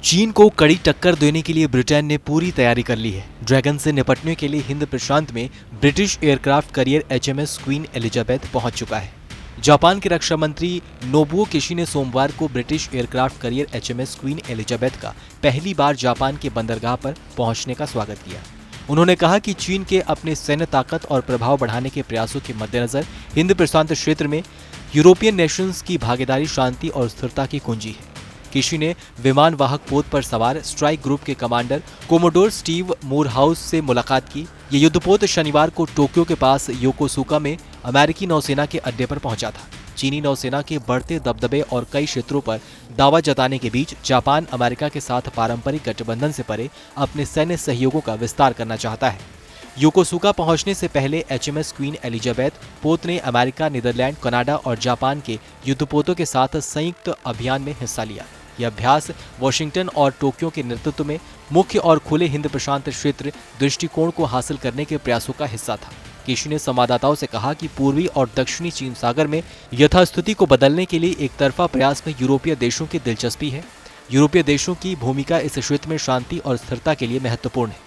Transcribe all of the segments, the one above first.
चीन को कड़ी टक्कर देने के लिए ब्रिटेन ने पूरी तैयारी कर ली है। ड्रैगन से निपटने के लिए हिंद प्रशांत में British aircraft carrier HMS queen Elizabeth पहुंच चुका है। जापान के रक्षा मंत्री नोबुओ किशी ने सोमवार को British aircraft carrier HMS queen Elizabeth का पहली बार जापान के बंदरगाह पर पहुंचने का स्वागत किया। उन्होंने कहा कि चीन के अपने सैन्य ताकत और प्रभाव बढ़ाने के प्रयासों के मद्देनजर हिंद प्रशांत क्षेत्र में यूरोपियन नेशंस की भागीदारी शांति और स्थिरता की कुंजी है। किशी ने विमान वाहक पोत पर सवार स्ट्राइक ग्रुप के कमांडर कोमोडोर स्टीव मूरहाउस से मुलाकात की। ये युद्धपोत शनिवार को टोक्यो के पास योकोसुका में अमेरिकी नौसेना के अड्डे पर पहुंचा था। चीनी नौसेना के बढ़ते दबदबे और कई क्षेत्रों पर दावा जताने के बीच जापान अमेरिका के साथ पारंपरिक गठबंधन से परे अपने सैन्य सहयोगों का विस्तार करना चाहता है। योकोसुका पहुंचने से पहले HMS क्वीन एलिजाबेथ पोत ने अमेरिका, नीदरलैंड, कनाडा और जापान के युद्धपोतों के साथ संयुक्त अभियान में हिस्सा लिया। यह अभ्यास वॉशिंगटन और टोक्यो के नेतृत्व में मुख्य और खुले हिंद प्रशांत क्षेत्र दृष्टिकोण को हासिल करने के प्रयासों का हिस्सा था। किशी ने संवाददाताओं से कहा कि पूर्वी और दक्षिणी चीन सागर में यथास्थिति को बदलने के लिए एक तरफा प्रयास में यूरोपीय देशों की दिलचस्पी है। यूरोपीय देशों की भूमिका इस क्षेत्र में शांति और स्थिरता के लिए महत्वपूर्ण है।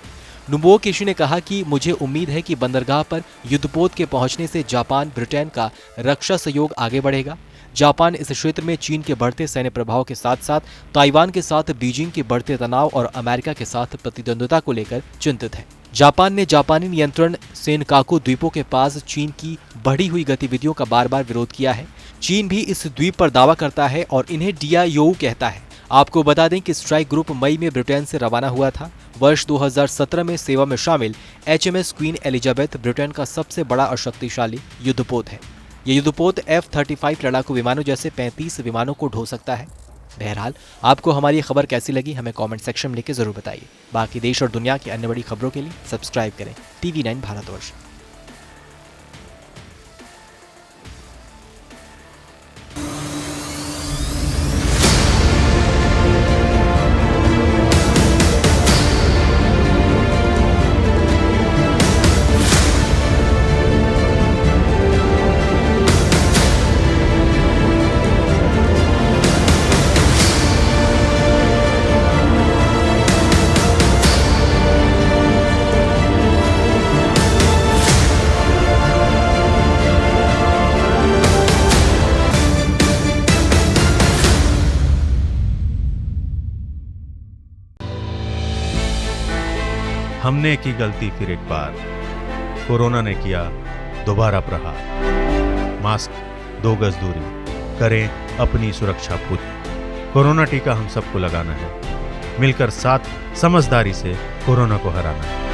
नोबुओ किशी ने कहा कि मुझे उम्मीद है कि बंदरगाह पर युद्धपोत के पहुंचने से जापान ब्रिटेन का रक्षा सहयोग आगे बढ़ेगा। जापान इस क्षेत्र में चीन के बढ़ते सैन्य प्रभाव के साथ साथ ताइवान के साथ बीजिंग के बढ़ते तनाव और अमेरिका के साथ प्रतिद्वंद्विता को लेकर चिंतित है। जापान ने जापानी नियंत्रण सेनकाकू द्वीपों के पास चीन की बढ़ी हुई गतिविधियों का बार बार विरोध किया है। चीन भी इस द्वीप पर दावा करता है और इन्हें DIOU कहता है। आपको बता दें कि स्ट्राइक ग्रुप मई में ब्रिटेन से रवाना हुआ था। वर्ष 2017 में सेवा में शामिल HMS क्वीन एलिजाबेथ ब्रिटेन का सबसे बड़ा और शक्तिशाली युद्धपोत है। ये युद्धपोत F-35 लड़ाकू विमानों जैसे 35 विमानों को ढो सकता है। बहरहाल, आपको हमारी खबर कैसी लगी हमें कमेंट सेक्शन में लिख के जरूर बताइए। बाकी देश और दुनिया की अन्य बड़ी खबरों के लिए सब्सक्राइब करें TV9 भारतवर्ष। हमने की गलती फिर एक बार, कोरोना ने किया दोबारा प्रहार। मास्क, 2 गज दूरी, करें अपनी सुरक्षा पूरी। कोरोना टीका हम सबको लगाना है, मिलकर साथ समझदारी से कोरोना को हराना है।